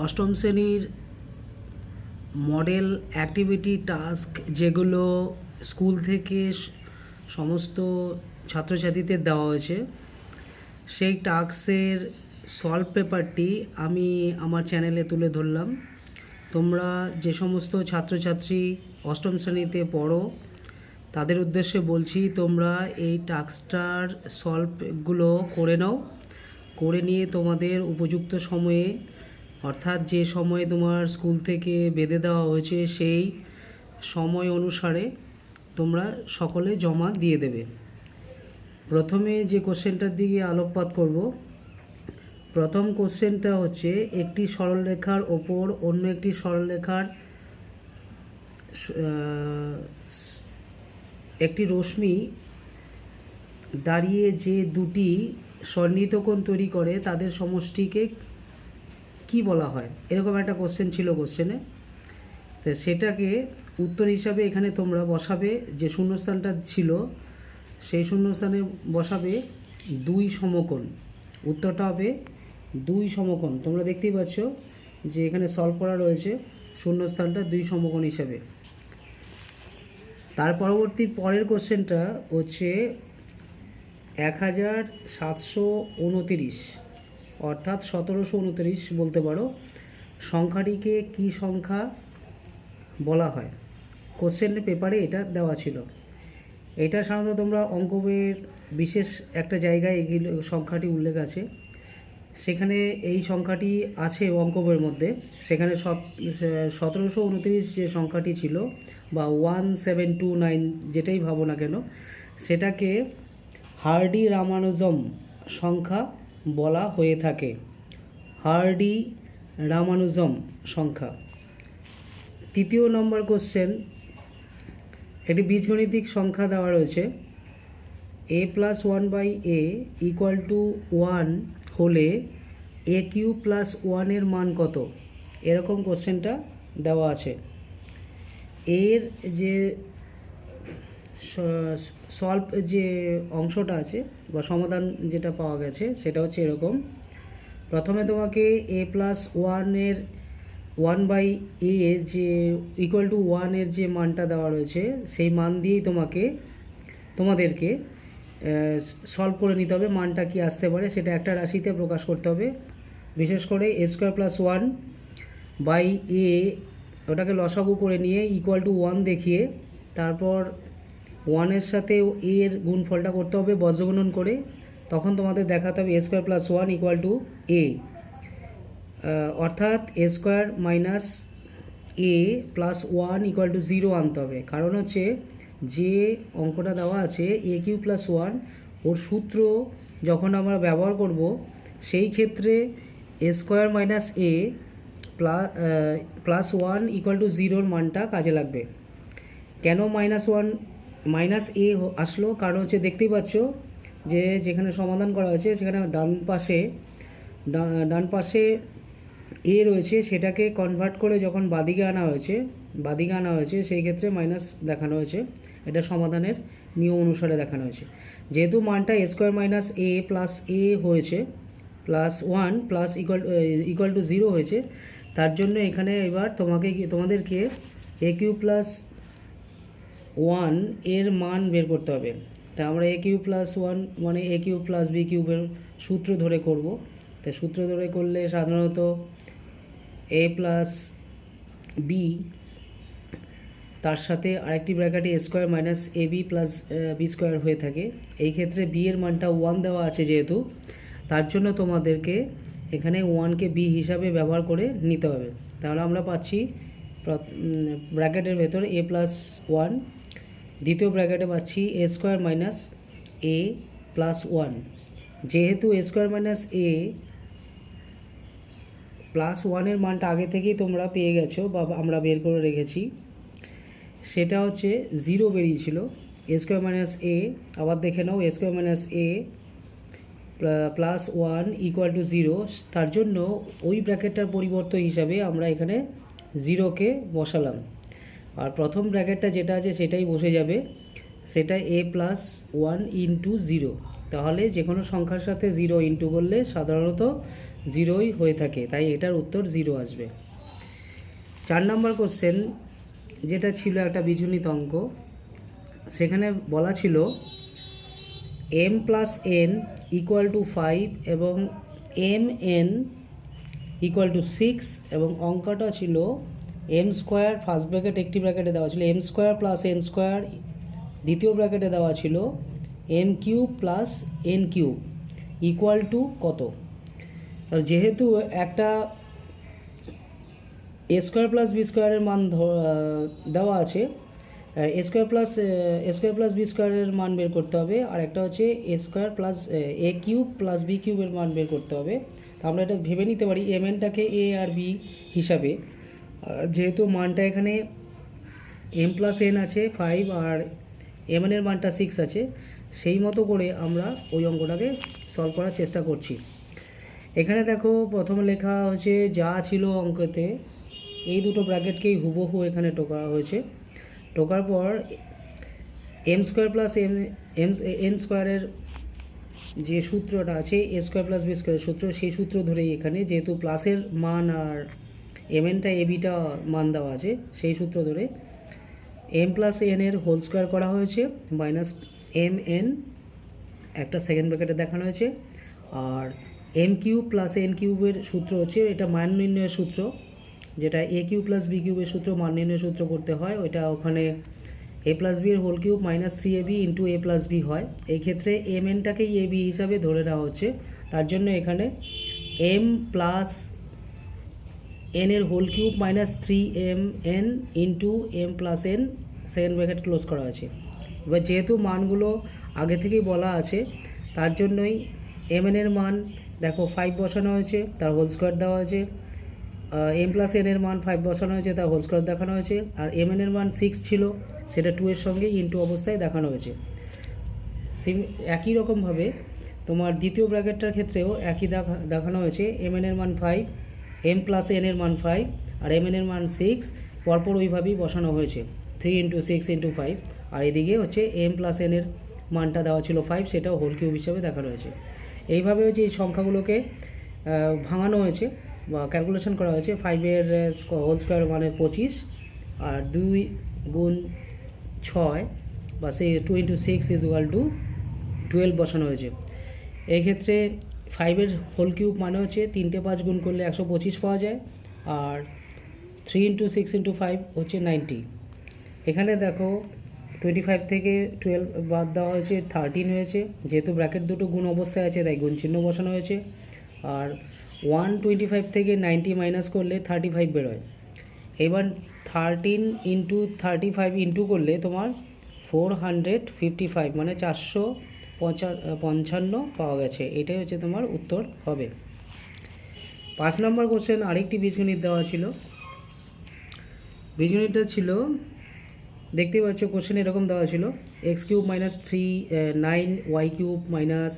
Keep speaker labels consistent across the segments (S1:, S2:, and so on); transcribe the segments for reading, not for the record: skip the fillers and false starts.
S1: অষ্টম শ্রেণীর model activity task যেগুলো স্কুল থেকে সমস্ত ছাত্রছাত্রীদের দেওয়া হয়েছে, সেই টাস্কের সলভ পেপারটি আমি আমার চ্যানেলে তুলে ধরলাম। তোমরা যে সমস্ত ছাত্রছাত্রী অষ্টম শ্রেণীতে পড়ো তাদের উদ্দেশ্যে বলছি, তোমরা এই টাস্কটার সলভগুলো করে নাও। করে নিয়ে তোমাদের উপযুক্ত সময়ে, অর্থাৎ যে সময়ে তোমার স্কুল থেকে বেঁধে দেওয়া হয়েছে সেই সময় অনুসারে তোমরা সকলে জমা দিয়ে দেবে। প্রথমে যে কোশ্চেনটার দিকে আলোকপাত করব, প্রথম কোশ্চেনটা হচ্ছে, একটি সরলরেখার ওপর অন্য একটি সরলরেখার একটি রশ্মি দাঁড়িয়ে যে দুটি সন্নিহিত কোণ তৈরি করে তাদের সমষ্টিকে কি বলা হয়? এরকম একটা কোশ্চেন ছিল কোশ্চেনে। তো সেটাকে উত্তর হিসাবে এখানে তোমরা বসাবে, যে শূন্যস্থানটা ছিল সেই শূন্যস্থানে বসাবে দুই সমকোণ। উত্তরটা হবে দুই সমকোণ। তোমরা দেখতেই পাচ্ছ যে এখানে সলভ করা রয়েছে শূন্যস্থানটা দুই সমকোণ হিসাবে। তার পরের কোশ্চেনটা হচ্ছে 1729 অর্থাৎ 1729 বলতে পারো, সংখ্যাটিকে কি সংখ্যা বলা হয়? কোশ্চেন পেপারে এটা দেওয়া ছিল। এটা সাধারণত তোমরা অঙ্ক বইয়ের বিশেষ একটা জায়গায় এগুলো সংখ্যাটি উল্লেখ আছে, সেখানে এই সংখ্যাটি আছে অঙ্ক বইয়ের মধ্যে। সেখানে 1729 যে সংখ্যাটি ছিল বা 1729 যেটাই ভাবো না কেন, সেটাকে হার্ডি রামানুজম সংখ্যা বলা হয়ে থাকে। হার্ডি রামানুজম সংখ্যা। তৃতীয় নম্বর কোশ্চেন, একটি বীজগণিতিক সংখ্যা দেওয়া রয়েছে, a+1/a = 1 হলে a³ + 1 এর মান কত? এরকম কোশ্চেনটা দেওয়া আছে। এর যে সলভ যে অংশটা আছে বা সমাধান যেটা পাওয়া গেছে সেটা হচ্ছে এরকম। প্রথমে তোমাকে a+1 এর 1/a যে = 1 এর যে মানটা দেওয়া রয়েছে সেই মান দিয়েই তোমাদেরকে সলভ করে নিতে হবে। মানটা কি আসতে পারে সেটা একটা রাশিতে প্রকাশ করতে হবে। বিশেষ করে a² + 1/a ওটাকে লসাগু করে নিয়ে = 1 দেখিয়ে তারপর 1 এর সাথে a এর গুণফলটা করতে হবে বজ্রগুণন করে। তখন তোমাদের দেখাতে হবে a² + 1 = a, অর্থাৎ a² - a + 1 = 0 আনতে হবে। কারণ হচ্ছে যে অঙ্কটা দেওয়া আছে a³ + 1, ওর সূত্র যখন আমরা ব্যবহার করব সেই ক্ষেত্রে a² - a + 1 = 0 মানটা কাজে লাগবে। কেন -a আসলো? কারণ হচ্ছে দেখতেই পাচ্ছ যে যেখানে সমাধান করা হয়েছে সেখানে ডান পাশে a রয়েছে, সেটাকে কনভার্ট করে যখন বাদিকে আনা হয়েছে সেই ক্ষেত্রে মাইনাস দেখানো হয়েছে। এটা সমাধানের নিয়ম অনুসারে দেখানো হয়েছে। যেহেতু মানটা a² - a + a হয়েছে +1 = 0 হয়েছে, তার জন্য এখানে এবার তোমাদেরকে a³ + 1 এর মান বের করতে হবে। তা আমরা a³ + 1 মানে a³ + b³ এর সূত্র ধরে করব। তাই সূত্র ধরে করলে সাধারণত a + b তার সাথে আরেকটি ব্র্যাকেটে a² - ab + b² হয়ে থাকে। এই ক্ষেত্রে b এর মানটা 1 দেওয়া আছে যেহেতু, তার জন্য তোমাদেরকে এখানে 1কে b হিসাবে ব্যবহার করে নিতে হবে। তাহলে আমরা পাচ্ছি ব্র্যাকেটের ভেতর a + 1, দ্বিতীয় ব্র্যাকেটে পাচ্ছি a² - a + 1। যেহেতু a² - a +1 এর মানটা আগে থেকেই তোমরা পেয়ে গেছো বা আমরা বের করে রেখেছি, সেটা হচ্ছে 0 বেরিয়েছিল। a² - a, আবার দেখে নাও, a² - a +1 = 0। তার জন্য ওই ব্র্যাকেটটার পরিবর্তন হিসাবে আমরা এখানে 0কে বসালাম। আর প্রথম ব্র্যাকেটটা যেটা আছে সেটাই বসে যাবে, সেটা a + 1 × 0। তাহলে যে কোনো সংখ্যার সাথে 0 ইন্টু করলে সাধারণত জিরোই হয়ে থাকে, তাই এটার উত্তর 0 আসবে। 4 নম্বর কোশ্চেন যেটা ছিল একটা বীজগণিত অঙ্ক, সেখানে বলা ছিল m plus n equal to 5 এবং m n ইকুয়াল টু 6, এবং অঙ্কটা ছিল m স্কোয়ার, ফার্স্ট ব্র্যাকেট একটি ব্র্যাকেটে দেওয়া ছিল m square plus n square, দ্বিতীয় ব্র্যাকেটে দেওয়া ছিল m cube plus n cube equal to কত। যেহেতু একটা এ স্কোয়ার প্লাস বি স্কোয়ারের মান দেওয়া আছে, এ স্কোয়ার প্লাস বি স্কোয়ারের মান বের করতে হবে, আর একটা হচ্ছে এ স্কোয়ার প্লাস এ কিউব প্লাস বি কিউবের মান বের করতে হবে। তো আমরা এটা ভেবে নিতে পারি এম এনটাকে এ আর বি হিসাবে, যেহেতু মানটা এখানে এম প্লাস এন আছে 5 আর এম এনের মানটা 6 আছে, সেই মতো করে আমরা ওই অঙ্কটাকে সলভ করার চেষ্টা করছি। এখানে দেখো প্রথমে লেখা হচ্ছে যা ছিল অঙ্কতে, এই দুটো ব্র্যাকেটকেই হুবহু এখানে টোকা হয়েছে। টোকার পর এম স্কোয়ার প্লাস এন স্কোয়ারের যে সূত্রটা আছে এ স্কোয়ার প্লাস বি স্কোয়ারের সূত্র, সেই সূত্র ধরেই এখানে যেহেতু প্লাসের মান আর এম এনটা এ বিটা মান দেওয়া আছে, সেই সূত্র ধরে এম প্লাস এন এর হোল স্কোয়ার করা হয়েছে মাইনাস এম এন, একটা সেকেন্ড ব্র্যাকেটে দেখানো হয়েছে। আর এম কিউব প্লাস এন কিউবের সূত্র হচ্ছে এটা মান নির্ণয়ের সূত্র, যেটা এ কিউব প্লাস বি কিউবের সূত্র মান নির্ণয়ের সূত্র করতে হয়, ওইটা ওখানে এ প্লাস বি এর whole cube minus 3ab into a plus b হয়। এই ক্ষেত্রে এম এনটাকেই এ বি হিসাবে ধরে নেওয়া হচ্ছে, তার জন্য এখানে এম প্লাস এন এর whole cube minus 3mn into M plus N second bracket close করা আছে। এবার যেহেতু মানগুলো আগে থেকেই বলা আছে, তার জন্যই এম এন এর মান দেখো 5 বসানো হয়েছে, তার হোল স্কোয়ার দেওয়া আছে, এম প্লাস এন এর মান 5 বসানো হয়েছে, তার হোল স্কোয়ার দেখানো হয়েছে, আর এম এন এর মান 6 ছিল, সেটা 2 এর সঙ্গে ইন্টু অবস্থায় দেখানো হয়েছে। একই রকমভাবে তোমার দ্বিতীয় ব্র্যাকেটটার ক্ষেত্রেও একই দেখানো হয়েছে, এম এন এর মান 5, এম প্লাস এন এর মান 5 আর এম এন এর মান 6, পরপর ওইভাবেই বসানো হয়েছে 3 ইন্টু 6 ইন্টু 5, আর এদিকে হচ্ছে এম প্লাস এন এর মানটা দেওয়া ছিল 5, সেটাও হোল কিউব হিসাবে দেখানো হয়েছে। এইভাবে হচ্ছে এই সংখ্যাগুলোকে ভাঙানো হয়েছে বা ক্যালকুলেশন করা হয়েছে। 5-এর হোল স্কোয়ার মানে 25, আর 2 গুণ 6 বা সেই 2 ইন্টু 6 ইজ ইকুয়াল টু 12 বসানো হয়েছে। এই ক্ষেত্রে 5-এর হোল কিউব মানে হচ্ছে 3টে 5 গুণ করলে 125 পাওয়া যায়, আর 3 ইন্টু 6 ইন্টু 5 হচ্ছে 90। এখানে দেখো 25 থেকে 12 বাদ দেওয়া হয়েছে, 13 হয়েছে, যেহেতু ব্র্যাকেট দুটো গুণ অবস্থায় আছে তাই গুণ চিহ্ন বসানো হয়েছে। আর 125 থেকে 90 মাইনাস করলে 35 বেরোয়। এবার 13 ইন্টু 35 ইন্টু করলে তোমার 455 মানে 455 পাওয়া গেছে। এটাই হচ্ছে তোমার উত্তর হবে। 5 নম্বর কোশ্চেন আরেকটি বীজগণিত দেওয়া ছিল। বীজগণিতটা ছিল, দেখতেই পাচ্ছ কোশ্চেন এরকম দেওয়া ছিল, X cube minus 9 Y cube minus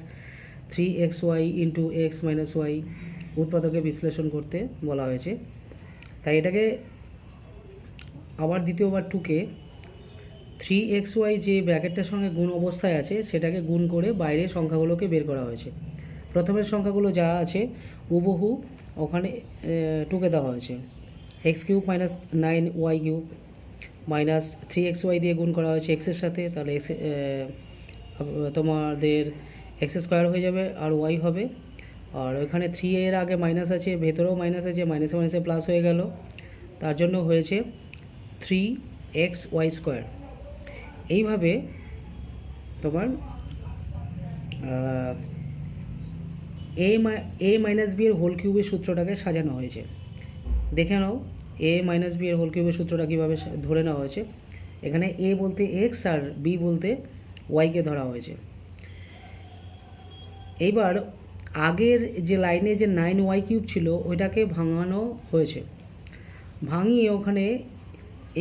S1: 3xy into X minus Y উৎপাদকে বিশ্লেষণ করতে বলা হয়েছে। তাই এটাকে আবার দ্বিতীয়বার 2কে 3xy যে ব্র্যাকেটটার সঙ্গে গুণ অবস্থায় আছে সেটাকে গুণ করে বাইরের সংখ্যাগুলোকে বের করা হয়েছে। প্রথমের সংখ্যাগুলো যা আছে হুবহু ওখানে 2কে দেওয়া হয়েছে, X cube minus 9 Y cube minus 3xy দিয়ে গুণ করা হয়েছে এক্সের সাথে, তাহলে এক্স তোমাদের এক্স স্কোয়ার হয়ে যাবে আর ওয়াই হবে। আর ওইখানে 3 এর আগে মাইনাস আছে, ভেতরেও মাইনাস আছে, মাইনাসে মাইনাসে প্লাস হয়ে গেল, তার জন্য হয়েছে 3xy স্কোয়ার। এইভাবে তোমার এ মাইনাস বি এর হোল কিউবের সূত্রটাকে সাজানো হয়েছে। দেখে নাও এ মাইনাস বি এর হোল কিউবের সূত্রটা কীভাবে ধরে নেওয়া হয়েছে। এখানে এ বলতে এক্স আর বি বলতে ওয়াইকে ধরা হয়েছে। এইবার আগের যে লাইনে যে 9y কিউব ছিল ওইটাকে ভাঙানো হয়েছে, ভাঙিয়ে ওখানে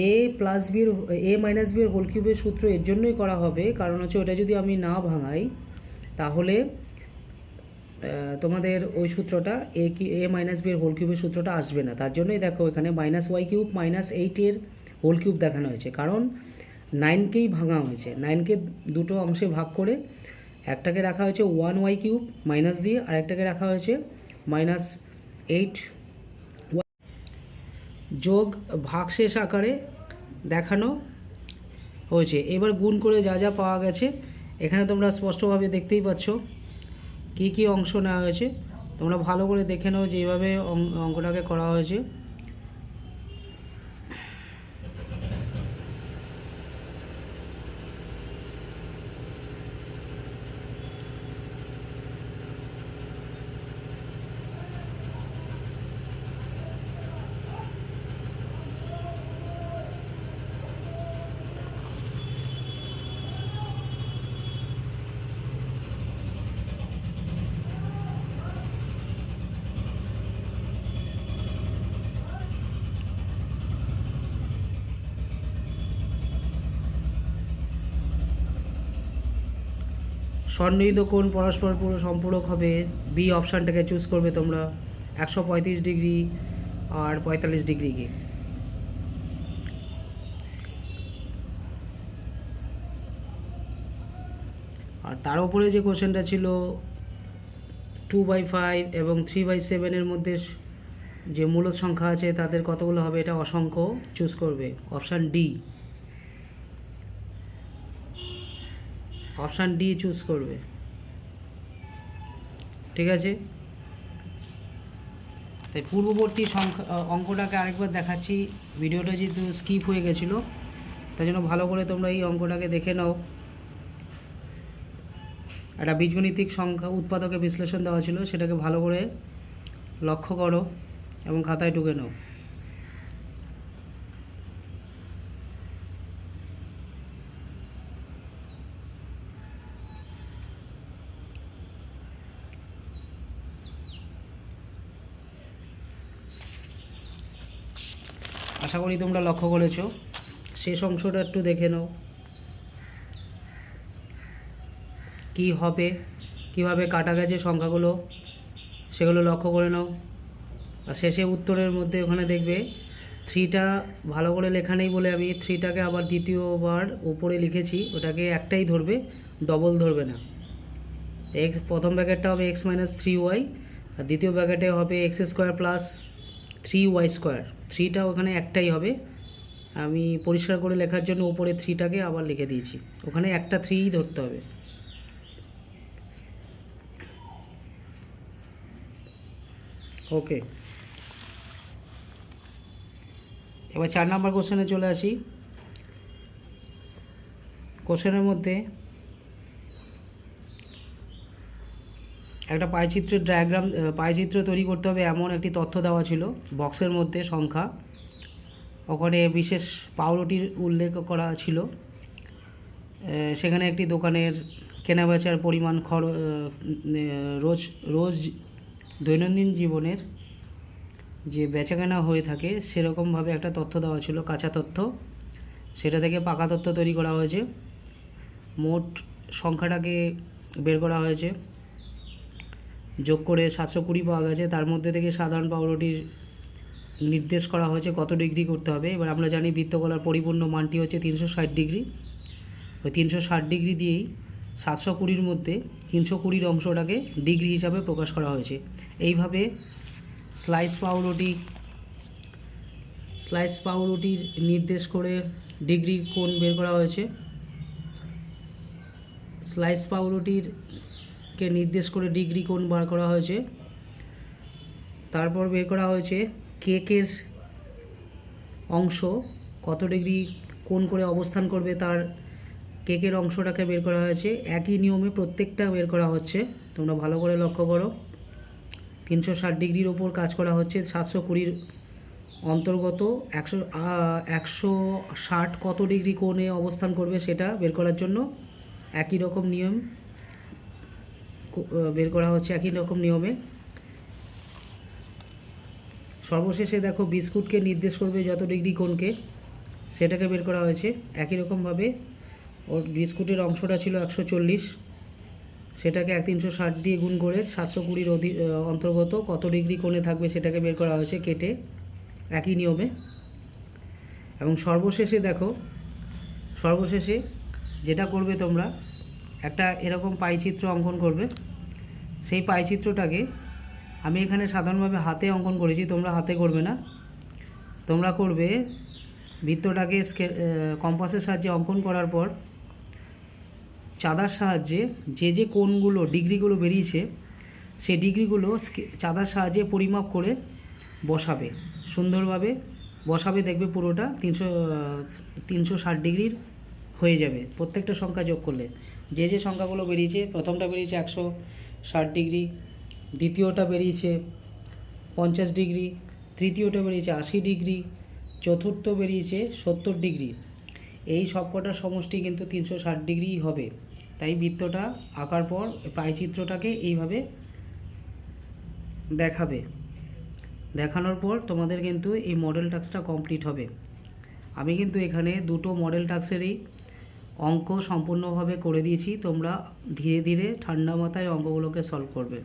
S1: এ প্লাস বির এ মাইনাস বির হোল কিউবের সূত্র এর জন্যই করা হবে, কারণ হচ্ছে ওটা যদি আমি না ভাঙাই তাহলে তোমাদের ওই সূত্রটা এ মাইনাস বির হোল কিউবের সূত্রটা আসবে না। তার জন্যই দেখো এখানে মাইনাস ওয়াই কিউব মাইনাস 8-এর হোল কিউব দেখানো হয়েছে, কারণ 9কেই ভাঙা হয়েছে। 9কে দুটো অংশে ভাগ করে একটাকে রাখা হয়েছে 1y কিউব মাইনাস দিয়ে, আর একটাকে রাখা হয়েছে -8 যোগ ভাগশেষ আকারে দেখানো হয়েছে। এবার গুণ করে যা যা পাওয়া গেছে এখানে তোমরা স্পষ্টভাবে দেখতেই পাচ্ছ কি কি অংশ নেওয়া হয়েছে। তোমরা ভালো করে দেখে নাও যে এইভাবে অঙ্কটাকে করা হয়েছে। সন্নিহিত কোণ পরস্পর পুরো সম্পূরক হবে। বি অপশানটাকে চুজ করবে তোমরা, 135 ডিগ্রি আর 45 ডিগ্রিকে। আর তার উপরে যে কোশ্চেনটা ছিল 2/5 এবং 3/7 এর মধ্যে যে মূলদ সংখ্যা আছে তাদের কতগুলো হবে, এটা অসংখ্য চুজ করবে, option D. Option D choose করবে, ঠিক আছে। তাই পূর্ববর্তী সংখ্যা অঙ্কটাকে আরেকবার দেখাচ্ছি, ভিডিওটা যেহেতু স্কিপ হয়ে গেছিলো তাই জন্য ভালো করে তোমরা এই অঙ্কটাকে দেখে নাও। একটা বীজগণিতিক সংখ্যা উৎপাদকে বিশ্লেষণ দেওয়া ছিল, সেটাকে ভালো করে লক্ষ্য করো এবং খাতায় টুকে নাও। আশা করি তোমরা লক্ষ্য করেছো। শেষ অংশটা একটু দেখে নাও কি হবে, কিভাবে কাটা গেছে সংখ্যাগুলো সেগুলো লক্ষ্য করে নাও। আর শেষে উত্তরের মধ্যে ওখানে দেখবে 3টা ভালো করে লেখা নেই বলে আমি 3টাকে আবার দ্বিতীয়বার উপরে লিখেছি, ওটাকে একটাই ধরবে, ডবল ধরবে না। প্রথম ব্র্যাকেটটা হবে x-3y আর দ্বিতীয় ব্র্যাকেটে হবে x² প্লাস 3y²। 3টা ওখানে একটাই হবে, আমি পরিষ্কার করে লেখার জন্য উপরে 3টাকে আবার লিখে দিয়েছি, ওখানে একটা 3ই ধরতে হবে। ওকে, এবার 4 নম্বর কোশ্চেনে চলে আসি। কোশ্চেনের মধ্যে একটা পাইচিত্রের পাইচিত্র তৈরি করতে হবে এমন একটি তথ্য দেওয়া ছিল বক্সের মধ্যে সংখ্যা, ওখানে বিশেষ পাউরুটির উল্লেখ করা ছিল। সেখানে একটি দোকানের কেনাবেচার পরিমাণ রোজ দৈনন্দিন জীবনের যে বেচাকেনা হয়ে থাকে সেরকমভাবে একটা তথ্য দেওয়া ছিল, কাঁচা তথ্য, সেটা থেকে পাকা তথ্য তৈরি করা হয়েছে। মোট সংখ্যাটাকে বের করা হয়েছে, যোগ করে 720 পাওয়া গেছে। তার মধ্যে থেকে সাধারণ পাউরুটির নির্দেশ করা হয়েছে কত ডিগ্রি করতে হবে। এবার আমরা জানি বৃত্তকলার পরিপূর্ণ মানটি হচ্ছে 360 ডিগ্রি। ওই 360 ডিগ্রি দিয়েই 720-র মধ্যে 320-র অংশটাকে ডিগ্রি হিসাবে প্রকাশ করা হয়েছে। এইভাবে স্লাইস পাউরুটির নির্দেশ করে ডিগ্রি কোণ বের করা হয়েছে। স্লাইস পাউরুটিরকে নির্দেশ করে ডিগ্রি কোণ বার করা হয়েছে। তারপর বের করা হয়েছে কেকের অংশ কত ডিগ্রি কোণ করে অবস্থান করবে, তার কেকের অংশটাকে বের করা হয়েছে। একই নিয়মে প্রত্যেকটা বের করা হচ্ছে, তোমরা ভালো করে লক্ষ্য করো। 360 ডিগ্রির ওপর কাজ করা হচ্ছে, 720-র অন্তর্গত 160 কত ডিগ্রি কোণে অবস্থান করবে সেটা বের করার জন্য একই রকম নিয়ম বের করা হচ্ছে, একই রকম নিয়মে। সর্বশেষে দেখো বিস্কুটকে নির্দেশ করবে যত ডিগ্রি কোণকে, সেটাকে বের করা হয়েছে একই রকমভাবে। ওর বিস্কুটের অংশটা ছিল 140, সেটাকে 360 দিয়ে গুণ করে 720-র অন্তর্গত কত ডিগ্রি কোণে থাকবে সেটাকে বের করা হয়েছে কেটে, একই নিয়মে। এবং সর্বশেষে দেখো, সর্বশেষে যেটা করবে তোমরা, একটা এরকম পাইচিত্র অঙ্কন করবে। সেই পাইচিত্রটাকে আমি এখানে সাধারণভাবে হাতে অঙ্কন করেছি, তোমরা হাতে করবে না। তোমরা করবে বৃত্তটাকে কম্পাসের সাহায্যে অঙ্কন করার পর চাঁদার সাহায্যে যে কোণগুলো ডিগ্রিগুলো বেরিয়েছে সেই ডিগ্রিগুলো চাঁদার সাহায্যে পরিমাপ করে বসাবে, সুন্দরভাবে বসাবে। দেখবে পুরোটা 360 ডিগ্রির হয়ে যাবে প্রত্যেকটা সংখ্যা যোগ করলে। যে সংখ্যাগুলো বেরিয়েছে, প্রথমটা বেরিয়েছে 160 ডিগ্রি, দ্বিতীয়টা বেরিয়েছে 50 ডিগ্রি, তৃতীয়টা বেরিয়েছে 80 ডিগ্রি, চতুর্থ বেরিয়েছে 70 ডিগ্রি। এই সবকটার সমষ্টি কিন্তু 360 ডিগ্রি হবে। তাই বৃত্তটা আঁকার পর পাইচিত্রটাকে এইভাবে দেখাবে। দেখানোর পর তোমাদের কিন্তু এই মডেল টাস্কটা কমপ্লিট হবে। আমি কিন্তু এখানে দুটো মডেল টাস্কেরই অঙ্ক সম্পূর্ণভাবে করে দিয়েছি। তোমরা ধীরে ধীরে ঠান্ডা মাথায় অঙ্কগুলোকে সলভ করবে।